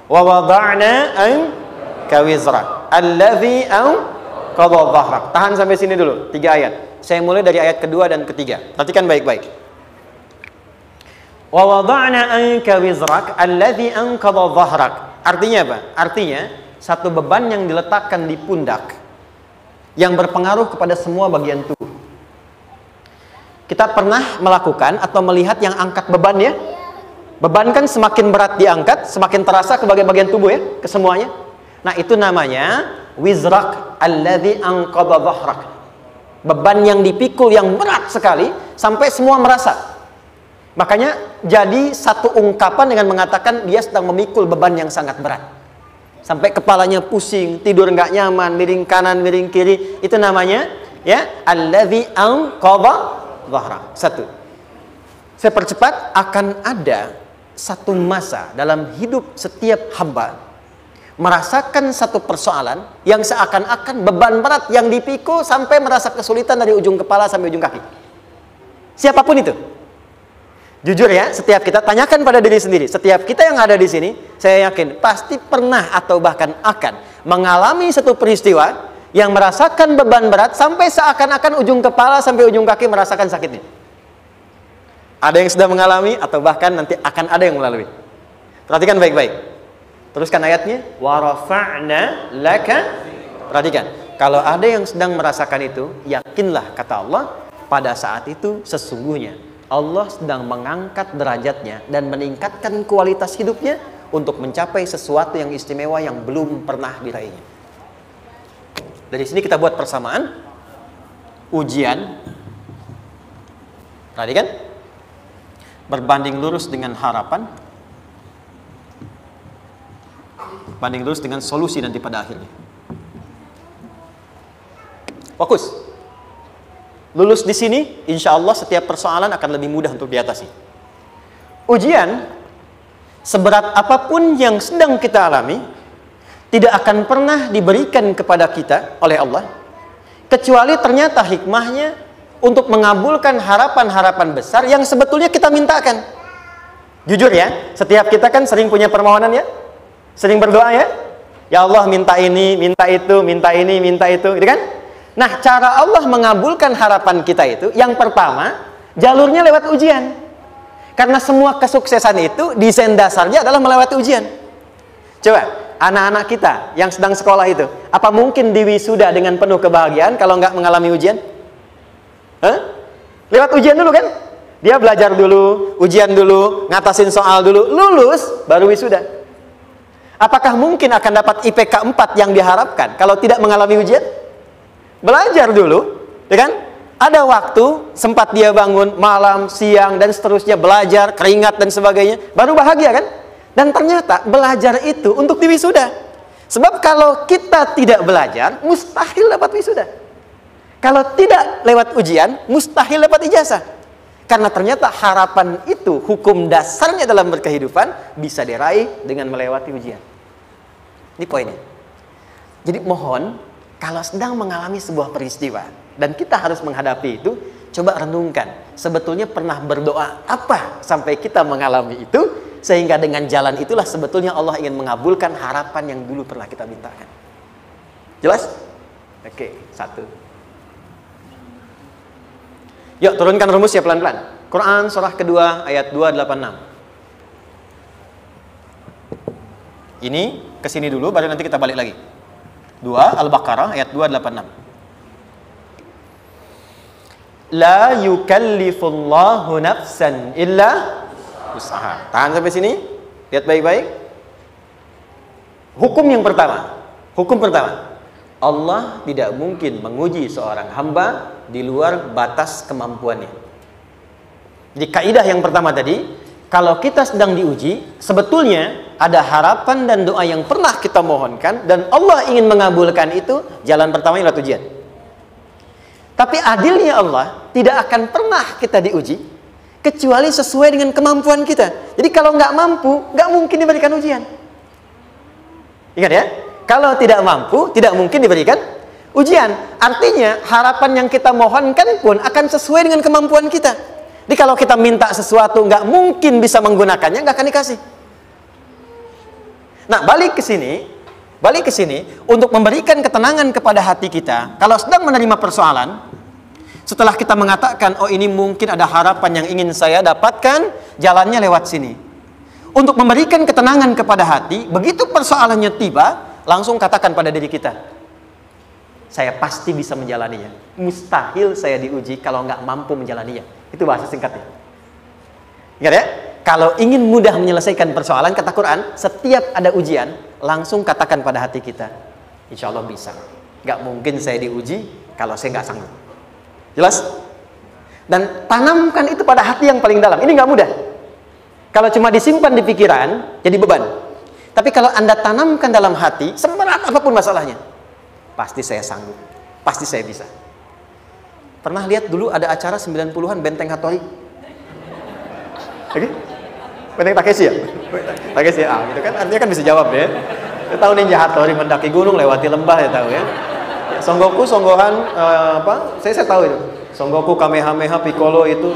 Speaker 2: wa wada'na anka wizrak alladhi anqadha dhahrak. Tahan sampai sini dulu, 3 ayat. Saya mulai dari ayat kedua dan ketiga. Perhatikan baik-baik. Wa wada'na anka wizrak alladhi anqadha dhahrak. Artinya apa? Artinya satu beban yang diletakkan di pundak yang berpengaruh kepada semua bagian tubuh. Kita pernah melakukan atau melihat yang angkat beban ya? Beban kan semakin berat diangkat, semakin terasa ke bagian-bagian tubuh ya, ke semuanya. Nah, itu namanya wizrak alladzi anqadha dhahrak. Beban yang dipikul yang berat sekali sampai semua merasa. Makanya jadi satu ungkapan dengan mengatakan dia sedang memikul beban yang sangat berat. Sampai kepalanya pusing, tidur nggak nyaman, miring kanan, miring kiri. Itu namanya ya alladzi anqadha dhahrak. 1. Saya percepat, akan ada satu masa dalam hidup setiap hamba merasakan satu persoalan yang seakan-akan beban berat yang dipikul sampai merasa kesulitan dari ujung kepala sampai ujung kaki. Siapapun itu. Jujur ya, setiap kita tanyakan pada diri sendiri. Setiap kita yang ada di sini, saya yakin pasti pernah atau bahkan akan mengalami satu peristiwa yang merasakan beban berat sampai seakan-akan ujung kepala sampai ujung kaki merasakan sakitnya. Ada yang sudah mengalami atau bahkan nanti akan ada yang melalui. Perhatikan baik-baik. Teruskan ayatnya. Wa rafa'na laka. Perhatikan. Kalau ada yang sedang merasakan itu, yakinlah kata Allah, pada saat itu sesungguhnya Allah sedang mengangkat derajatnya dan meningkatkan kualitas hidupnya untuk mencapai sesuatu yang istimewa yang belum pernah diraihnya. Dari sini kita buat persamaan. Ujian. Perhatikan. Berbanding lurus dengan harapan, banding lurus dengan solusi nanti pada akhirnya. Fokus. Lulus di sini, insya Allah setiap persoalan akan lebih mudah untuk diatasi. Ujian, seberat apapun yang sedang kita alami, tidak akan pernah diberikan kepada kita oleh Allah, kecuali ternyata hikmahnya untuk mengabulkan harapan-harapan besar yang sebetulnya kita mintakan. Jujur ya, setiap kita kan sering punya permohonan ya, sering berdoa ya. Ya Allah minta ini, minta itu, minta ini, minta itu, gitu kan? Nah, cara Allah mengabulkan harapan kita itu, yang pertama, jalurnya lewat ujian. Karena semua kesuksesan itu, desain dasarnya adalah melewati ujian. Coba, anak-anak kita yang sedang sekolah itu, apa mungkin di wisuda dengan penuh kebahagiaan kalau nggak mengalami ujian? Lewat ujian dulu kan? Dia belajar dulu, ujian dulu, ngatasin soal dulu, lulus, baru wisuda. Apakah mungkin akan dapat IPK 4 yang diharapkan kalau tidak mengalami ujian? Belajar dulu, ya kan? Ada waktu, sempat dia bangun malam, siang, dan seterusnya, belajar, keringat, dan sebagainya, baru bahagia kan? Dan ternyata belajar itu untuk di wisuda. Sebab kalau kita tidak belajar, mustahil dapat wisuda. Kalau tidak lewat ujian, mustahil dapat ijazah. Karena ternyata harapan itu, hukum dasarnya dalam berkehidupan, bisa diraih dengan melewati ujian. Ini poinnya. Jadi mohon, kalau sedang mengalami sebuah peristiwa, dan kita harus menghadapi itu, coba renungkan. Sebetulnya pernah berdoa apa sampai kita mengalami itu, sehingga dengan jalan itulah sebetulnya Allah ingin mengabulkan harapan yang dulu pernah kita mintakan. Jelas? Oke, satu. Yuk turunkan rumus ya pelan-pelan. Quran surah kedua ayat 286. Ini kesini dulu baru nanti kita balik lagi. 2 Al-Baqarah ayat 286. La yukallifullahu nafsan illa wus'aha. Tahan sampai sini. Lihat baik-baik. Hukum yang pertama. Hukum pertama. Allah tidak mungkin menguji seorang hamba di luar batas kemampuannya. Jadi kaidah yang pertama tadi, kalau kita sedang diuji, sebetulnya ada harapan dan doa yang pernah kita mohonkan dan Allah ingin mengabulkan itu, jalan pertamanya lewat ujian. Tapi adilnya Allah, tidak akan pernah kita diuji kecuali sesuai dengan kemampuan kita. Jadi kalau nggak mampu, nggak mungkin diberikan ujian. Ingat ya, kalau tidak mampu, tidak mungkin diberikan ujian. Artinya harapan yang kita mohonkan pun akan sesuai dengan kemampuan kita. Jadi kalau kita minta sesuatu nggak mungkin bisa menggunakannya, nggak akan dikasih. Nah, balik ke sini untuk memberikan ketenangan kepada hati kita. Kalau sedang menerima persoalan, setelah kita mengatakan, oh ini mungkin ada harapan yang ingin saya dapatkan, jalannya lewat sini. Untuk memberikan ketenangan kepada hati, begitu persoalannya tiba, langsung katakan pada diri kita, saya pasti bisa menjalaninya. Mustahil saya diuji kalau nggak mampu menjalaninya. Itu bahasa singkatnya. Ingat ya, kalau ingin mudah menyelesaikan persoalan, kata Quran, setiap ada ujian, langsung katakan pada hati kita, insya Allah bisa. Nggak mungkin saya diuji kalau saya nggak sanggup. Jelas? Dan tanamkan itu pada hati yang paling dalam. Ini nggak mudah. Kalau cuma disimpan di pikiran, jadi beban. Tapi kalau Anda tanamkan dalam hati, seberat apapun masalahnya, pasti saya sanggup, pasti saya bisa. Pernah lihat dulu ada acara 90-an Benteng Hattori? Oke? Benteng Takeshi ya? Takeshi ya? Gitu kan, artinya kan bisa jawab ya. Kita tahu Ninja Hattori mendaki gunung, lewati lembah, ya tahu ya. Son Goku, Son Gohan, Saya tahu itu. Son Goku, Kamehameha, Piccolo itu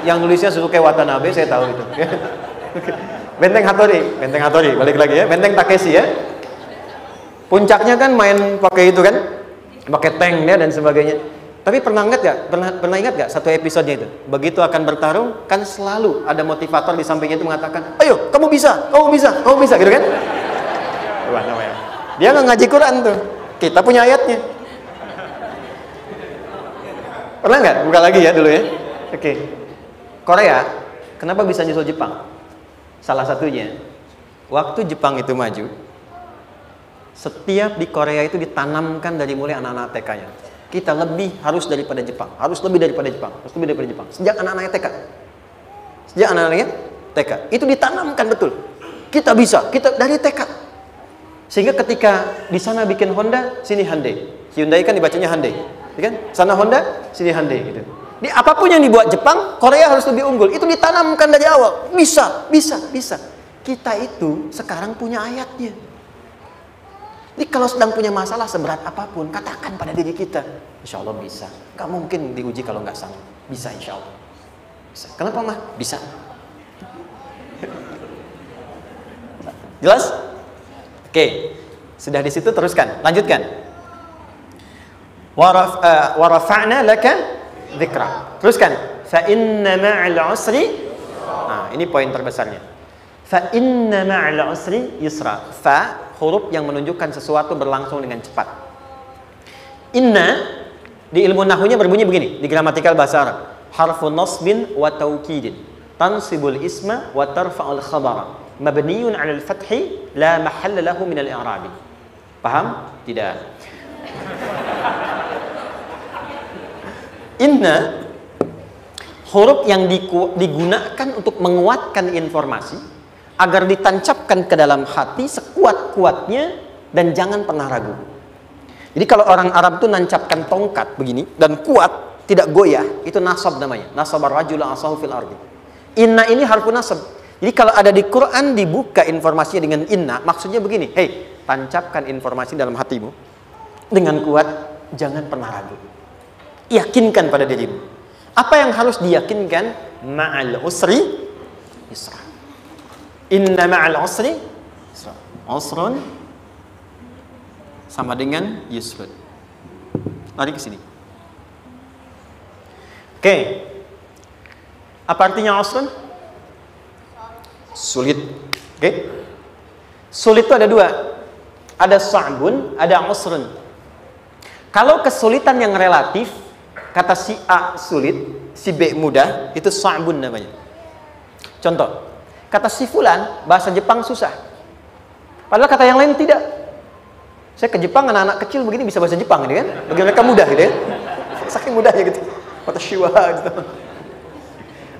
Speaker 2: yang nulisnya Suzuki Watanabe, saya tahu itu. Benteng Hattori, balik lagi ya, Benteng Takeshi ya. Puncaknya kan main pakai itu kan, pakai tanknya dan sebagainya. Tapi pernah ingat gak satu episodenya itu? Begitu akan bertarung, kan selalu ada motivator di sampingnya itu mengatakan, ayo kamu bisa, gitu kan? Wah, namanya. Dia nggak ngaji Quran tuh, kita punya ayatnya. Pernah nggak? Buka lagi ya dulu ya. Oke. Korea, kenapa bisa nyusul Jepang? Salah satunya, waktu Jepang itu maju, setiap di Korea itu ditanamkan dari mulai anak-anak TK-nya. Kita harus lebih daripada Jepang. Sejak anak-anaknya TK. Itu ditanamkan betul. Kita bisa, kita dari TK. Sehingga ketika di sana bikin Honda, sini Hyundai. Hyundai kan dibacanya Hyundai. Kan? Sana Honda, sini Hyundai gitu. Di apapun yang dibuat Jepang, Korea harus lebih unggul. Itu ditanamkan dari awal. Bisa. Kita itu sekarang punya ayatnya. Jadi kalau sedang punya masalah seberat apapun, katakan pada diri kita, insya Allah bisa. Gak mungkin diuji kalau nggak sanggup. Bisa insya Allah. Bisa. Kenapa mah? Bisa. Jelas? Oke. Sudah di situ teruskan. Lanjutkan. Warafa'na laka dzikra. Teruskan. Fa inna ma'al usri. Nah, ini poin terbesarnya. Fa inna ma'al usri yusra. Fa huruf yang menunjukkan sesuatu berlangsung dengan cepat. Inna di ilmu nahwunya berbunyi begini, di gramatikal bahasa Arab. Harfun nasbin wa taukidin. Tansibul isma wa tarfa'ul khabara. Mabniyun 'alal fathi la mahalla lahu min al-i'rabi. Paham? Tidak. Inna huruf yang digunakan untuk menguatkan informasi agar ditancapkan ke dalam hati sekuat-kuatnya dan jangan pernah ragu. Jadi kalau orang Arab itu nancapkan tongkat begini dan kuat, tidak goyah, itu nasab namanya. Nasabar rajul asahu fil ardi. Inna ini harfu nasab. Jadi kalau ada di Quran dibuka informasinya dengan inna, maksudnya begini, hei, tancapkan informasi dalam hatimu dengan kuat, jangan pernah ragu. Yakinkan pada dirimu. Apa yang harus diyakinkan? Ma'al usri yusra. Inna ma'al usri yusra. Usrun sama dengan yusrun. Lari ke sini. Oke. Apa artinya usrun? Sulit. Oke. Sulit itu ada dua. Ada sa'bun, ada usrun. Kalau kesulitan yang relatif, kata si A sulit, si B mudah, itu sa'bun namanya. Contoh, kata si fulan, bahasa Jepang susah. Padahal kata yang lain tidak. Saya ke Jepang, anak-anak kecil begini bisa bahasa Jepang, gitu kan? Bagi mereka mudah, gitu ya. Saking mudahnya gitu. Kata shiwa, gitu.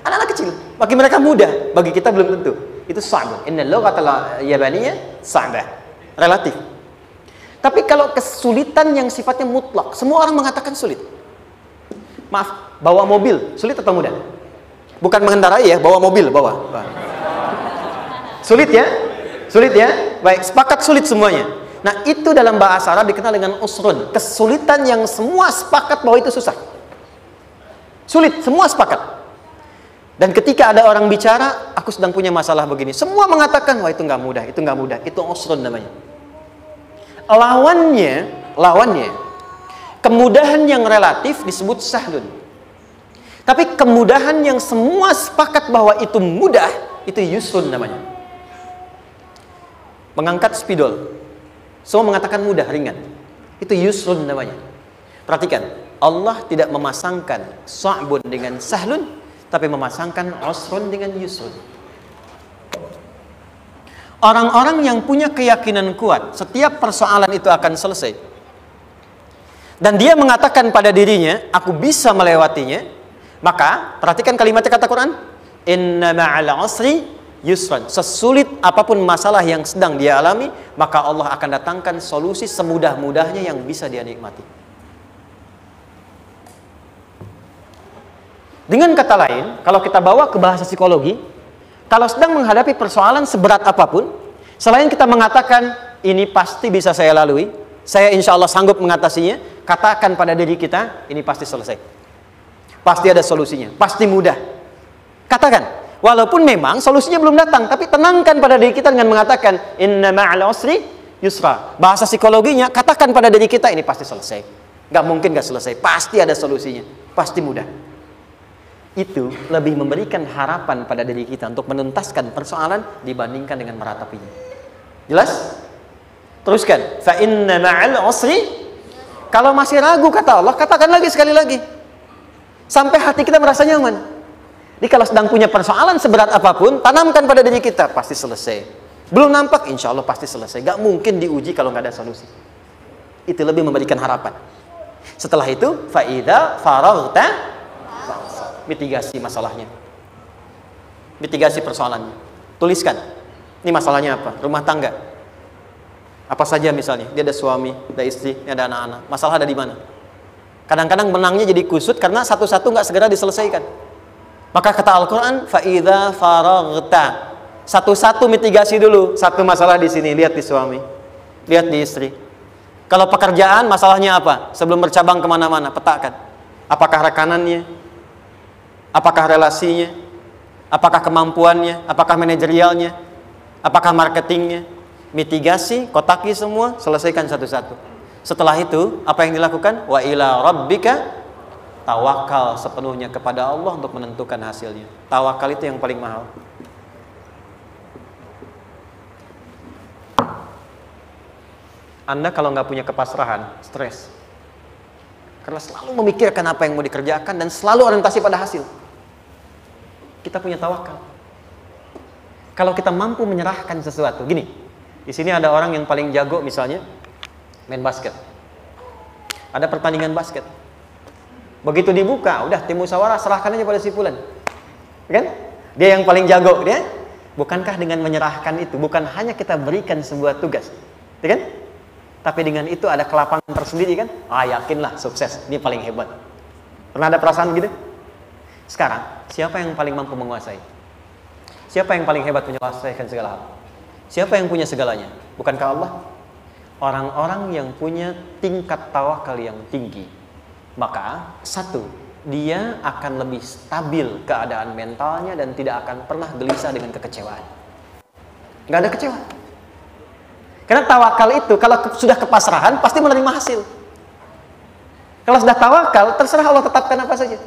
Speaker 2: Anak-anak kecil, bagi mereka mudah, bagi kita belum tentu. Itu sa'bun. Inna lughatal yabaniyah sa'bah. Relatif. Tapi kalau kesulitan yang sifatnya mutlak, semua orang mengatakan sulit. Maaf, bawa mobil, sulit atau mudah? Bukan mengendarai ya, bawa mobil, bawa. Sulit ya? Sulit ya? Baik, sepakat sulit semuanya. Nah, itu dalam bahasa Arab dikenal dengan usrun. Kesulitan yang semua sepakat bahwa itu susah. Sulit, semua sepakat. Dan ketika ada orang bicara, aku sedang punya masalah begini. Semua mengatakan, wah itu nggak mudah, itu nggak mudah. Itu usrun namanya. Lawannya, kemudahan yang relatif disebut sahlun. Tapi kemudahan yang semua sepakat bahwa itu mudah, itu yusrun namanya. Mengangkat spidol, semua mengatakan mudah, ringan. Itu yusrun namanya. Perhatikan, Allah tidak memasangkan sa'bun dengan sahlun, tapi memasangkan usrun dengan yusrun. Orang-orang yang punya keyakinan kuat, setiap persoalan itu akan selesai. Dan dia mengatakan pada dirinya, aku bisa melewatinya. Maka, perhatikan kalimatnya kata Quran. Inna ma'al usri yusran. Sesulit apapun masalah yang sedang dia alami, maka Allah akan datangkan solusi semudah-mudahnya yang bisa dia nikmati. Dengan kata lain, kalau kita bawa ke bahasa psikologi, kalau sedang menghadapi persoalan seberat apapun, selain kita mengatakan, ini pasti bisa saya lalui, saya insya Allah sanggup mengatasinya, katakan pada diri kita, ini pasti selesai. Pasti ada solusinya, pasti mudah. Katakan, walaupun memang solusinya belum datang, tapi tenangkan pada diri kita dengan mengatakan inna ma'al usri yusra. Bahasa psikologinya, katakan pada diri kita ini pasti selesai. Gak mungkin gak selesai, pasti ada solusinya, pasti mudah. Itu lebih memberikan harapan pada diri kita untuk menuntaskan persoalan dibandingkan dengan meratapinya. Jelas? Teruskan, fa inna ma'al usri. Kalau masih ragu kata Allah, katakan lagi sekali lagi sampai hati kita merasa nyaman. Jadi kalau sedang punya persoalan seberat apapun, tanamkan pada diri kita, pasti selesai. Belum nampak, insya Allah pasti selesai. Gak mungkin diuji kalau gak ada solusi. Itu lebih memberikan harapan. Setelah itu, fa'idha faraghta, mitigasi masalahnya. Mitigasi persoalannya. Tuliskan, ini masalahnya apa? Rumah tangga. Apa saja misalnya, dia ada suami, ada istri, ada anak-anak. Masalah ada di mana? Kadang-kadang menangnya jadi kusut karena satu-satu gak segera diselesaikan. Maka kata Al-Quran, fa'idha faraghta. Satu-satu mitigasi dulu. Satu masalah di sini, lihat di suami, lihat di istri. Kalau pekerjaan, masalahnya apa? Sebelum bercabang kemana-mana, petakan. Apakah rekanannya? Apakah relasinya? Apakah kemampuannya? Apakah manajerialnya? Apakah marketingnya? Mitigasi, kotaki semua, selesaikan satu-satu. Setelah itu, apa yang dilakukan? Wa ila rabbika, tawakal sepenuhnya kepada Allah untuk menentukan hasilnya. Tawakal itu yang paling mahal. Anda kalau nggak punya kepasrahan, stres. Karena selalu memikirkan apa yang mau dikerjakan dan selalu orientasi pada hasil. Kita punya tawakal. Kalau kita mampu menyerahkan sesuatu, gini. Di sini ada orang yang paling jago misalnya main basket. Ada pertandingan basket. Begitu dibuka, udah tim musyawarah serahkan aja pada si fulan. Kan? Dia yang paling jago, dia. Bukankah dengan menyerahkan itu bukan hanya kita berikan sebuah tugas, ya kan? Tapi dengan itu ada kelapangan tersendiri kan? Yakinlah sukses, ini paling hebat. Pernah ada perasaan gitu? Sekarang, siapa yang paling mampu menguasai? Siapa yang paling hebat menyelesaikan segala hal? Siapa yang punya segalanya? Bukankah Allah? Orang-orang yang punya tingkat tawakal yang tinggi. Maka satu, dia akan lebih stabil keadaan mentalnya dan tidak akan pernah gelisah dengan kekecewaan. Gak ada kecewa. Karena tawakal itu kalau sudah kepasrahan pasti menerima hasil. Kalau sudah tawakal, terserah Allah tetapkan apa saja.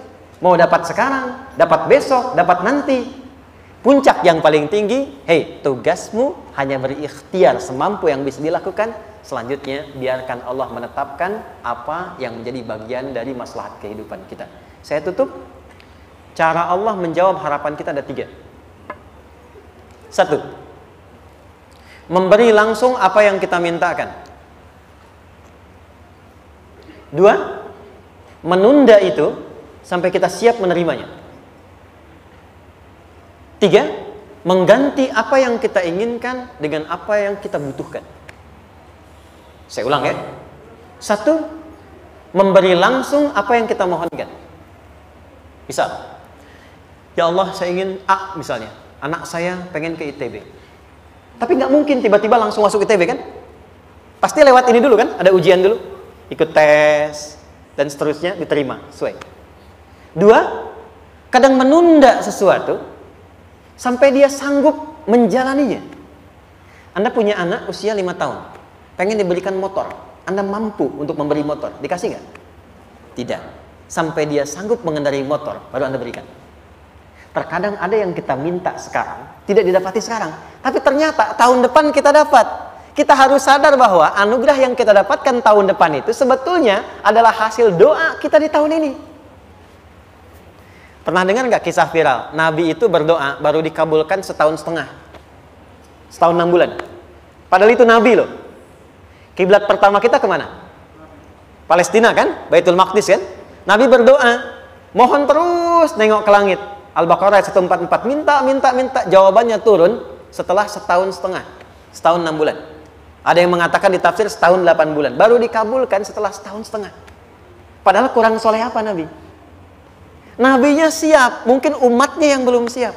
Speaker 2: Mau dapat sekarang, dapat besok, dapat nanti. Puncak yang paling tinggi, tugasmu hanya berikhtiar semampu yang bisa dilakukan. Selanjutnya, biarkan Allah menetapkan apa yang menjadi bagian dari maslahat kehidupan kita. Saya tutup. Cara Allah menjawab harapan kita ada 3. 1. Memberi langsung apa yang kita mintakan. 2. Menunda itu sampai kita siap menerimanya. 3. Mengganti apa yang kita inginkan dengan apa yang kita butuhkan. Saya ulang ya. 1. Memberi langsung apa yang kita mohonkan. Misal, ya Allah saya ingin A misalnya, anak saya pengen ke ITB. Tapi nggak mungkin tiba-tiba langsung masuk ITB kan? Pasti lewat ini dulu kan? Ada ujian dulu, ikut tes dan seterusnya diterima sesuai. 2. Kadang menunda sesuatu sampai dia sanggup menjalaninya. Anda punya anak usia 5 tahun, pengen diberikan motor. Anda mampu untuk memberi motor, dikasih nggak? Tidak. Sampai dia sanggup mengendarai motor, baru Anda berikan. Terkadang ada yang kita minta sekarang, tidak didapati sekarang. Tapi ternyata tahun depan kita dapat. Kita harus sadar bahwa anugerah yang kita dapatkan tahun depan itu sebetulnya adalah hasil doa kita di tahun ini. Pernah dengar nggak kisah viral? Nabi itu berdoa, baru dikabulkan setahun setengah. Setahun 6 bulan. Padahal itu Nabi loh. Kiblat pertama kita kemana? Palestina kan? Baitul Maqdis kan? Nabi berdoa, mohon terus nengok ke langit. Al-Baqarah 144, minta, jawabannya turun setelah setahun setengah. Setahun 6 bulan. Ada yang mengatakan di tafsir setahun 8 bulan. Baru dikabulkan setelah setahun setengah. Padahal kurang soleh apa Nabi? Nabinya siap, mungkin umatnya yang belum siap.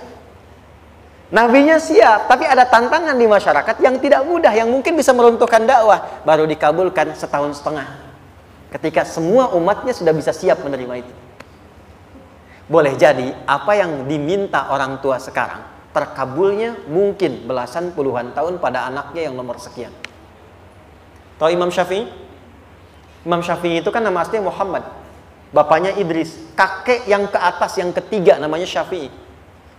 Speaker 2: Nabinya siap, tapi ada tantangan di masyarakat yang tidak mudah, yang mungkin bisa meruntuhkan dakwah. Baru dikabulkan setahun setengah. Ketika semua umatnya sudah bisa siap menerima itu. boleh jadi apa yang diminta orang tua sekarang terkabulnya mungkin belasan puluhan tahun pada anaknya yang nomor sekian. Tahu Imam Syafi'i? Imam Syafi'i itu kan nama aslinya Muhammad, bapaknya Idris, kakek yang ke atas yang ketiga namanya Syafi'i.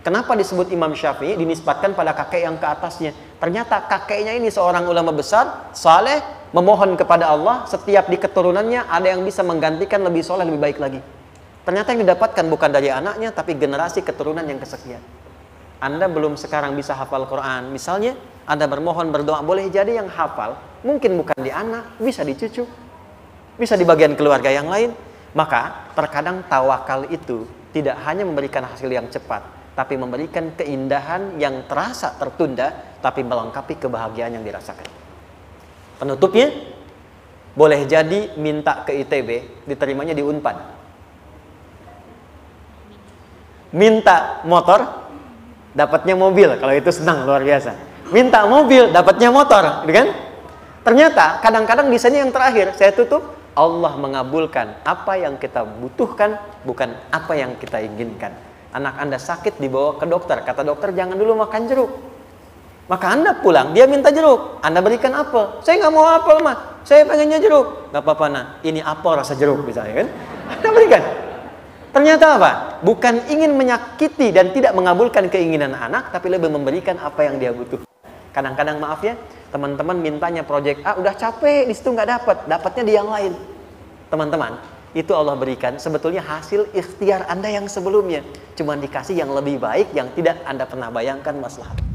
Speaker 2: Kenapa disebut Imam Syafi'i? Dinisbatkan pada kakek yang ke atasnya. Ternyata kakeknya ini seorang ulama besar, saleh, memohon kepada Allah, setiap di keturunannya ada yang bisa menggantikan lebih soleh, lebih baik lagi. Ternyata yang didapatkan bukan dari anaknya, tapi generasi keturunan yang kesekian. Anda belum sekarang bisa hafal Quran, misalnya Anda bermohon, berdoa, boleh jadi yang hafal mungkin bukan di anak, bisa di cucu, bisa di bagian keluarga yang lain. Maka terkadang tawakal itu tidak hanya memberikan hasil yang cepat, tapi memberikan keindahan yang terasa tertunda, tapi melengkapi kebahagiaan yang dirasakan. Penutupnya, boleh jadi minta ke ITB, diterimanya di Unpad. Minta motor, dapatnya mobil. Kalau itu senang, luar biasa. Minta mobil, dapatnya motor, gitu kan? Ternyata kadang-kadang di sini yang terakhir, saya tutup, Allah mengabulkan apa yang kita butuhkan, bukan apa yang kita inginkan. Anak Anda sakit, dibawa ke dokter, kata dokter jangan dulu makan jeruk. Maka Anda pulang, dia minta jeruk, Anda berikan apel. Saya nggak mau apel mah, saya pengennya jeruk. Gak apa-apa nah, ini apel rasa jeruk misalnya kan, Anda berikan. Ternyata apa? Bukan ingin menyakiti dan tidak mengabulkan keinginan anak, tapi lebih memberikan apa yang dia butuh. Kadang-kadang maaf ya, teman-teman mintanya proyek A, udah capek, di situ nggak dapat, dapatnya di yang lain. Teman-teman, itu Allah berikan sebetulnya hasil ikhtiar Anda yang sebelumnya. Cuma dikasih yang lebih baik, yang tidak Anda pernah bayangkan maslahat.